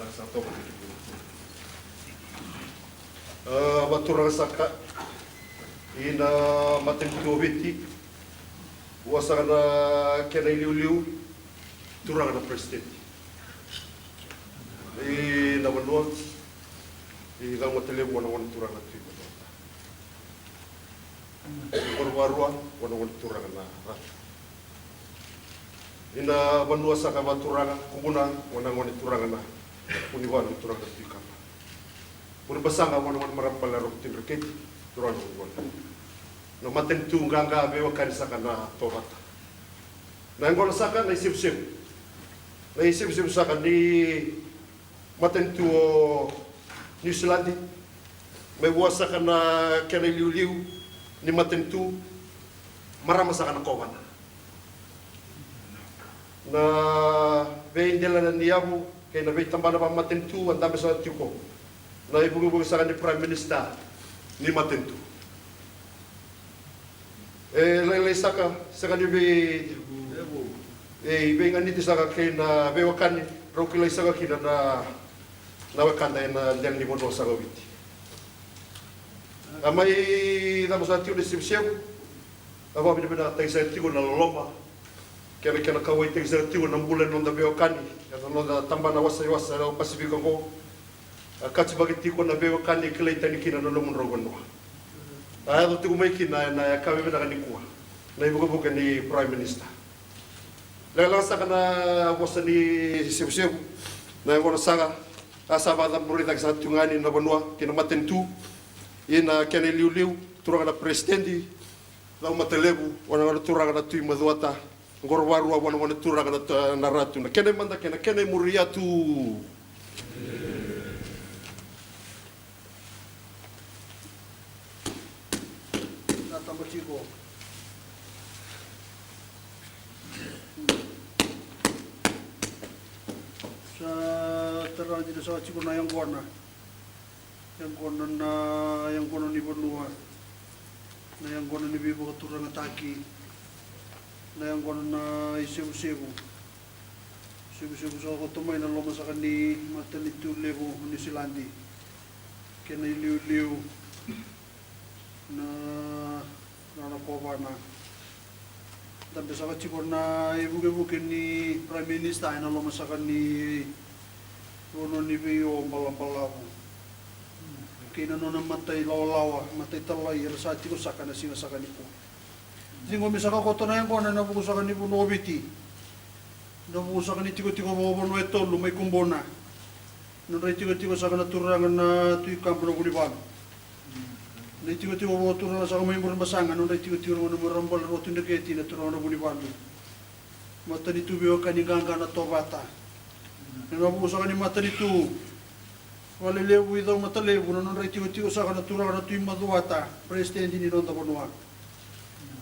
satu baturang saka ina maten tuoviti wasana kena liu turang na president na manua ga motele wana turang na tri korwarua wana turang na rat ina manua saka baturang kumuna wana turang na uniwan turang na tri kapa pur basanga wana marapala rotin reket turang wana no maten tu ganga bewa kan saka na torata na ngona saka na isip saka ni maten tu New Zealand me wa saka na kena liu ni maten tu marama saka na kovan na be indela na niamu kay na be tambana pa maten tu anda be sa tiko na ibu saka ni prime minister ni maten tu lele saka ni be be ngani ti saka kena be wakani rokile saka kina na wakanda na den ni mono saka witi amai da mosa tiu de sibseu ava bi bena tai sa tiu na loma kena kawai tai sa tiu na bulan no da be wakani ya no da tamba na wasa no pasifiko ko kati bagi tiu na be wakani kile tani kina no mon rogono do tu mai kina na kawe bena kan kuwa na ibu bukan ni prime minister lala saka na wasa ni sibseu na ngona saka asaba da murida sa tungani na banua kina maten tu ina kene liu turanga na presidenti la matelebu wana turanga na tui maduata ngorwaru wana turanga na ratu na kene manda kene muriatu na tambachiko sa terang jadi sa chiko na yang kona ni bonua na yang kona ni bibo turang ataki na yang kona na isebu so ko tumay na loma sa kani matalitu lebu ni silandi kena liu na kova na dan sa chiko na ibuke ni prime minister na loma sa kani rono ni biyo balang-balang kina no matay lawa matay talay rasati ko saka na sinasaka ni po singo misaka ko to na yan ko na nabukusakan ni po nobiti nabukusakan ni tiko mo no ito lumay kumbona no ray tiko saka na turangan na tuy kampo no kulibag ray tiko mo turangan sa kamay mo basangan no ray tiko mo marambal ro tindageti na turangan na kulibag mata ni tubiyo kaniganga na tobata nabukusakan ni mata ni tu wale lewu idaw matalewu no ray tio sa kana turanga na tuy maduata presidente ni ronda bonua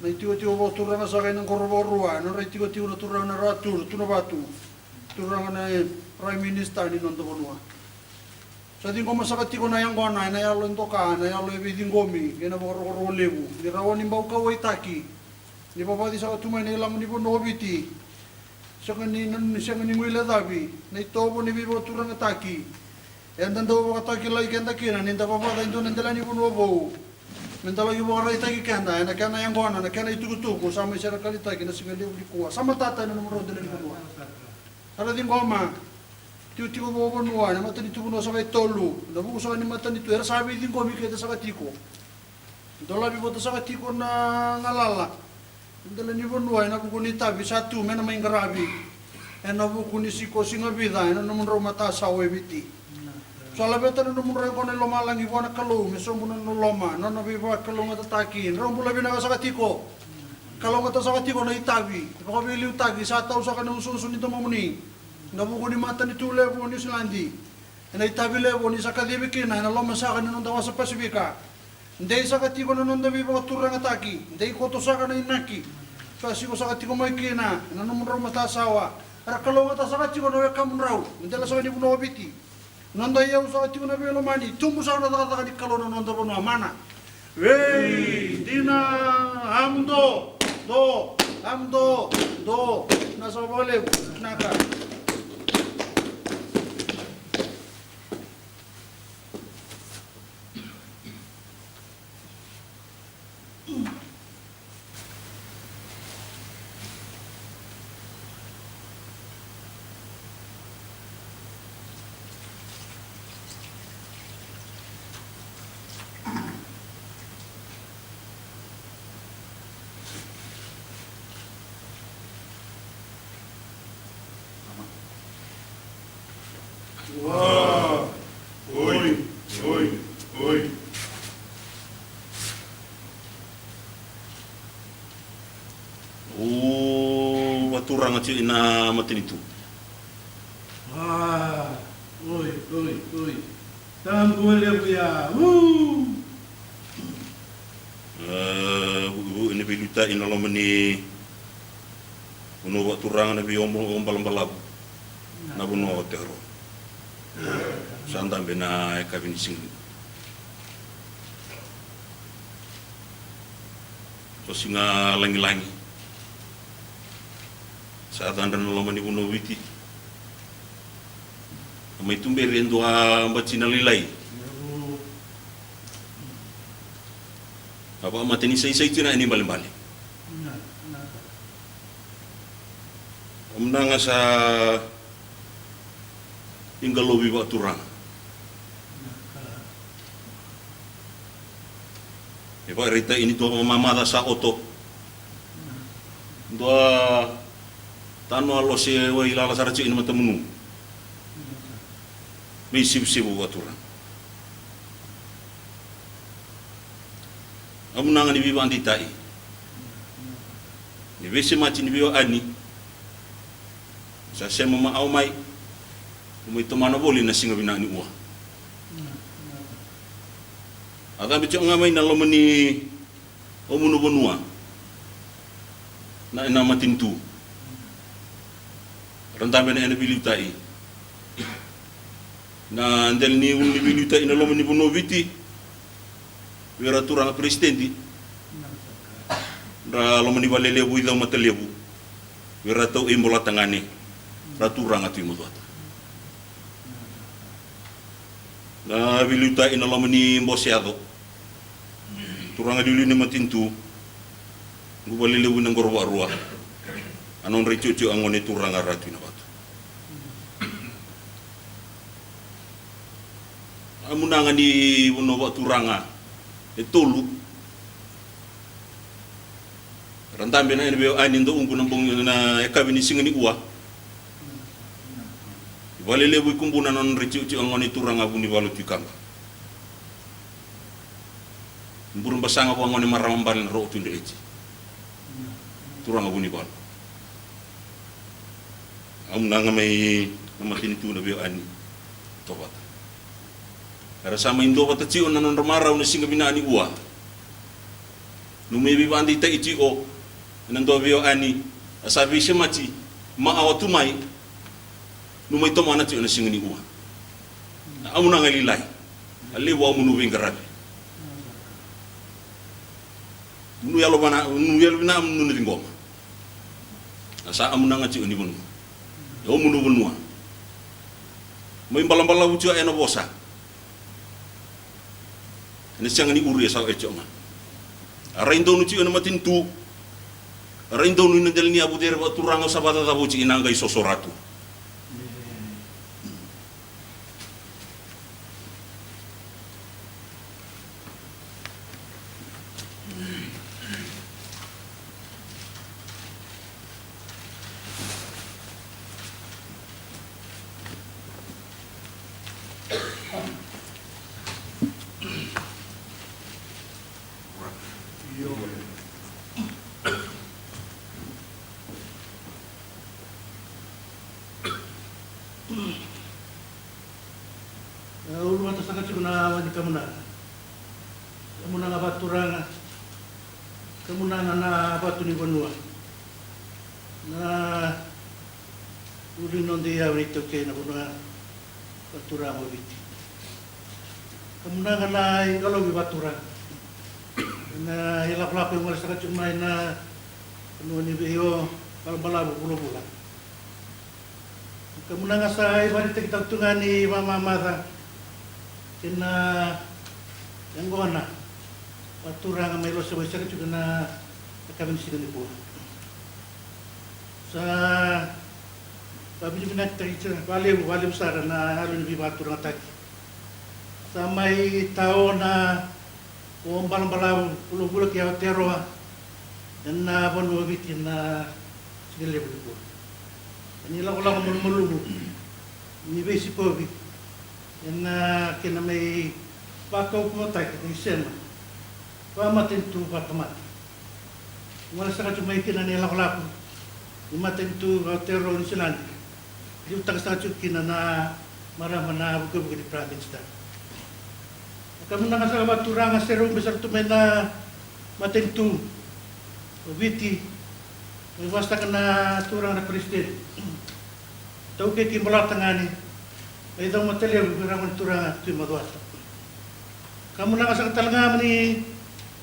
na tio mo turanga sa kana korborua no ray tio na turanga na ratur tunabatu turanga na prime minister ni ronda bonua sa din ko masakati ko na yang kona na yalo ntoka na yalo ibiding gomi kena bororo lewu ni rawon ni bauka waitaki ni babadi sa tumay na ilang ni bonobiti sa kanin ngwila dabi na itobo ni bibo turanga taki yang tentu kata kilai kenda kira ninda papa da indon ndela ni buno bo mentala yu bora ita kenda na kana yang gona na kana itu kutuku sama sira kalita kina singali uli kuwa sama tata na numero dele ni buno ala din goma tiu bo bo nuwa na matani tu buno sa vai tolu na bu sa ni matani tu era sabi din gomi keda sa katiko dola bi bota sa katiko na ngalala ndela ni buno na bu kunita bi satu mena main garabi na bu kunisi ko singa bida na numero mata sa webiti soalnya betul no murah kau nelo malang ibu anak kalau misal bukan no loma, no nabi bawa kalau ngata takin, rom pula bina kasakatiko, kalau ngata sakatiko na itabi, kau beli utagi, saat tahu sakana usun itu mau meni, nabu kau ni mata ni tu lebu ni Selandi, na itabi lebu ni sakadi bikin, na loma sakana nunda wasa Pasifika, ndai sakatiko na nunda bibawa turang ataki, ndai koto sakana inaki, pasti kau sakatiko mau ikina, na nomor mata sawa, kalau ngata sakatiko na kamu rau, ndai sakani puno obiti. Nonda ia usaha tiku na belo mani tumbu sa na kata di kalau nonda bono mana wei dina amdo do na so bole naka Waturanga ci ina matinitu. Oi. Tangguh ya. Ini biluta ina lomani uno waturanga na bi ombalambalau na buno tero. Sandam bena kabin sing. So singa langi-langi. Saat anda lomani uno witi. May tumberin doa mbat sinalilay. Apa matini say tina ini balik-balik. Amnanga sa ingalobi ba turang. Eba rita ini doa mamada sa oto. Doa tano alo se wa ilala saraci ini matamunu. May sib-sibu waturang. Amunanga ni biba anditai. Ni bese mati ni biba ani. Sa sema ma au mai. Umay tomana boli na singa bina ni uwa. Aga bicho ngamay na lomani omuno bonua. Na ina matintu. Rantame na ina bilitai. Na ndel ni uni biluta ina loma ni bono viti wera turanga presidenti ra loma ni valelebu ida matalebu wera tau imbola tangane ra turanga tu imodota na biluta ina loma ni mbosiado turanga dulu ni matintu ngu valelebu na ngorwa rua anon recucu angone turanga ratu na batu amunanga ni uno waturanga etolu rantambe na ene ani ndo ungu nambong na ekabini singani uwa valele bu kumbuna non reciuci angoni turanga buni walu tikanga mburum basanga ko angoni marambal ro tunde eci turanga buni bal amunanga mai namatini tu na be ani tobat Era sama indo bata cio na non ramara una singa bina ani ua. Nume bi bandi ta icio nando bio ani asabi shemachi ma awatu mai nume to mana cio na singa ni ua. Amuna ngalilai. Ali wa munu wingarabi. Nu yalo bina nu ni ngoma. Asa amuna ngaci ni bunu. Yo munu bunua. Mai balam-balam ucio ena bosa. Ini siang ni uri asal ecok mah. Araindo nuci ena matintu. Araindo nu nendel ni abu dere waktu rango sabata tabu ci inanggai sosoratu. Ulu mata sangat cuna wajib kemenangan. Kemenangan baturanga. Kemenangan na batu ni benua. Na uli non dia itu ke na benua baturanga biti. Kemenangan na kalau bi baturanga. Na hilap-hilap yang sangat cuma na benua ni bio bal-balabu bulan. Kemenangan saya bari kita tungani mama mama kena yang gona baturanga mai lo sebab saya juga na kabin sini po sa tapi juga nak terima valeu sara na halu ni baturanga tak samai tao na balang-balang pulau-pulau kia tero dan na bonu bitin na segala po ini lang mulu ni besi po bit yan kina may pakaw ko tayo ni sen pa matin tu patamat Wala sa kachumaikin na nila kalapo. Umatin tu Aotearoa New Zealand. Di utang sa kachukina na marama na buka-buka di Prime Minister. Kamu na sa kabaturang seru besar tu na matin tu Witi. Wasta kana turang na Presiden. Tau ke kimbola tangani. Ay daw matali ang turang tu madwasta. Kamu na sa katalanga ni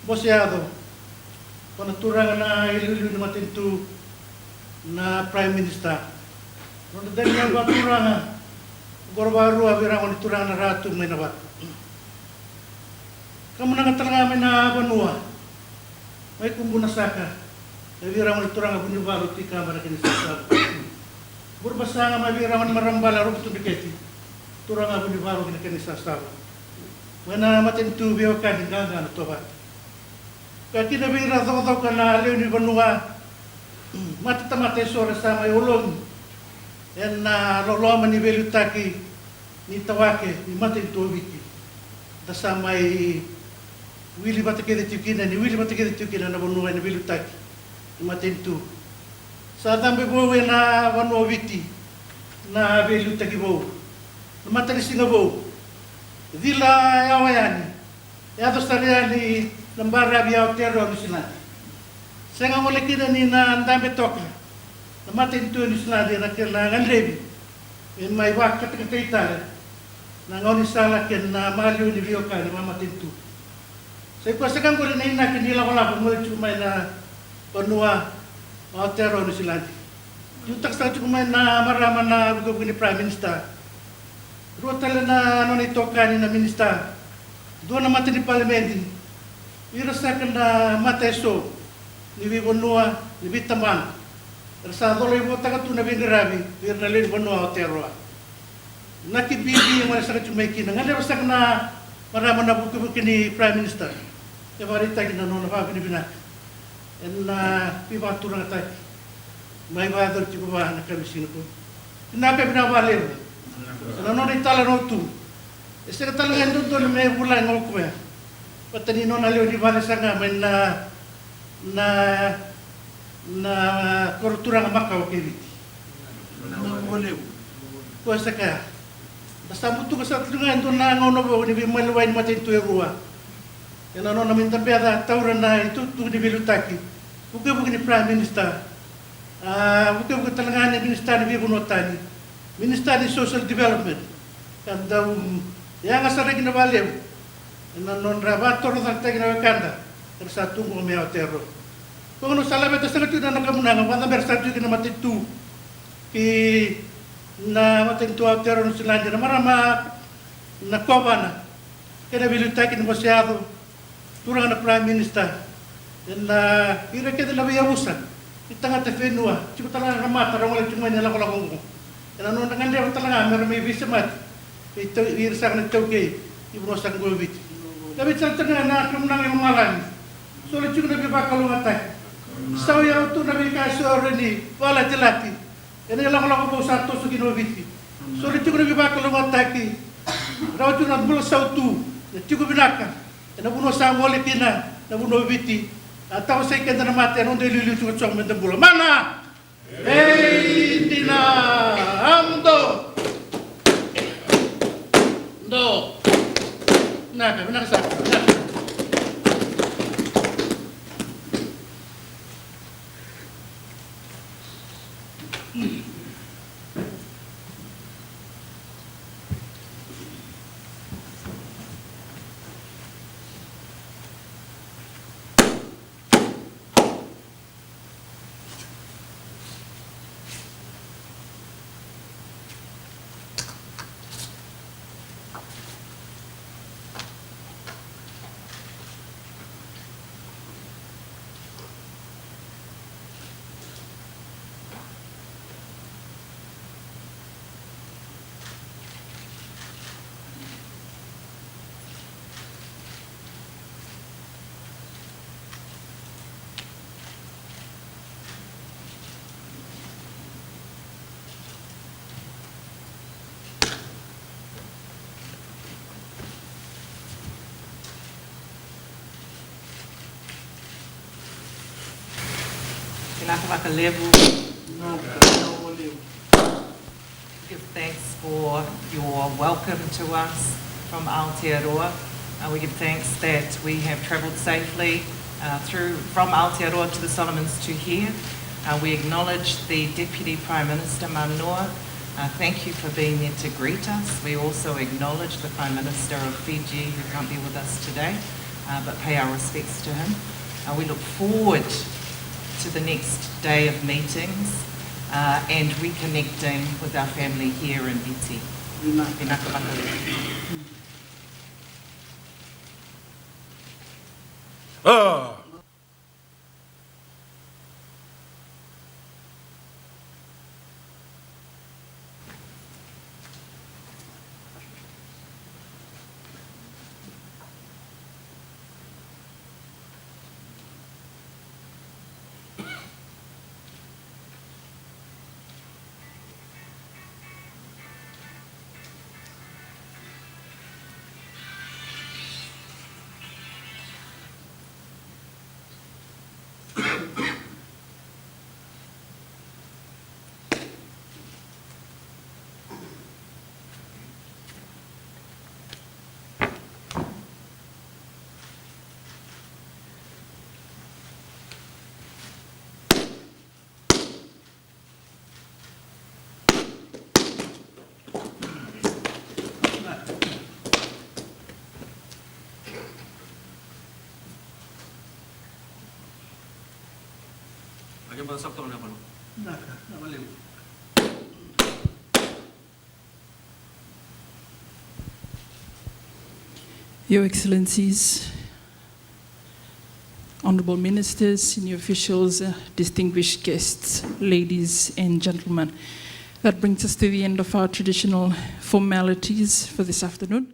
Boseado. Kung turang na ilu-ilu na matin tu na Prime Minister. Nung dahil nga ba turang baru-baru abirang ni turang na ratu may nabat. Kamu na katalanga na Banua. May kumbuna saka. Abirang ni turang abuni baru ti kamera kini sa. Burbasa nga mabirang marambala ro tu diketi. Turang abuni baru kini sa. Wana matin tu biyo kan ganga na toba. Kaki na bira to kana leo ni Banua. Mata sore sama ulong. En na lolo mani belu taki ni tawake ni matin tu Witi. Tasamai Wili batakede tukina ni Wili batakede tukina na Banua ni belu taki. Ni matin tu. Sa tambe bo na Banua Witi na belu taki bo. Matari singa bo. Dila awayani. Ya to stariani nambara bi Aotearoa New Zealand. Senga mole kina ni na ndambe toka. Na matin tu New Zealand na kailangan lebi. In may wak katakatay na ngoni sala ken na malio ni bioka ni mamatin tu. Sa ikuasakan ko rin na kinila ko lang mo chumay na Banua Aotearoa New Zealand. Yung taksa chumay na marama na bugo ni Prime Minister. Rotala na ano nito kani na minister. Doon na mati ni parliament. Irasakan na mateso ni Banua ni Bitaman. Rasa dolo ibo taga tu na bingirabi, bir na len Banua Aotearoa. Nakibibi yang mana cumai kina. Ngada rasakan na marama na buku ni Prime Minister. Ya barita kina nona pa binibina. En na piba turang tay. May bador chico ba na kamisino ko. Kinaka binabalir. Ano ni tala no tu. Ese ka tala ngendo to me bulan ngok ba. Patani no na leo di bale sanga men na kortura nga makaw kibiti. Kuasa ka. Basta buto ka sa tulungan to na ngono ba ni bimalway ni matin tu erua. Yan ano namin tabiada tawran na ito tu ni bilutaki. Buka ni Prime Minister. Buka talaga ni Minister ni Bibunotani. Minister ni Social Development. Kanda yang asal na baliw. Non rabator sa tagina kanda. Pero sa tungo may Aotearoa. Kung ano salamat sa lahat na nakamunang, wala bersatu na matitu na matitu Aotearoa New Zealand na marama na kuwana. Kaya bilutaki na Boseado turang na Prime Minister. Na ira kaya na biyabusan. Itang ate Fenua. Chico talaga ramata rong wala chumay nila ko lakong ko. Kaya ano nang hindi talaga meron may bisamat. Ito ira na tawke ibro sang gulbit. Tapi cerita na kumunang yung malan. Sulit juga nabi bakal lungatay. Sao yaw tu nabi kasi ni wala tilati. Ini lang ko satu sa ginobiti. Sulit juga nabi bakal lungatay. Raw tu na bul sao tu. Tigo binaka. Na buno sa ngole kina na buno biti. Atau sa kenda na mate ano delilu tu chong mendembula. Mana? Hey dina amdo. Do. Nah, benar sa. Tēnā te whakalevu. Nā te o leo. Give thanks for your welcome to us from Aotearoa. We give thanks that we have travelled safely from Aotearoa to the Solomons to here. We acknowledge the Deputy Prime Minister, Manoa. Thank you for being there to greet us. We also acknowledge the Prime Minister of Fiji, who can't be with us today, but pay our respects to him. We look forward to the next day of meetings and reconnecting with our family here in Iti. Tēnā te whakalevu. Your Excellencies, Honorable Ministers, senior officials, distinguished guests, ladies and gentlemen. That brings us to the end of our traditional formalities for this afternoon.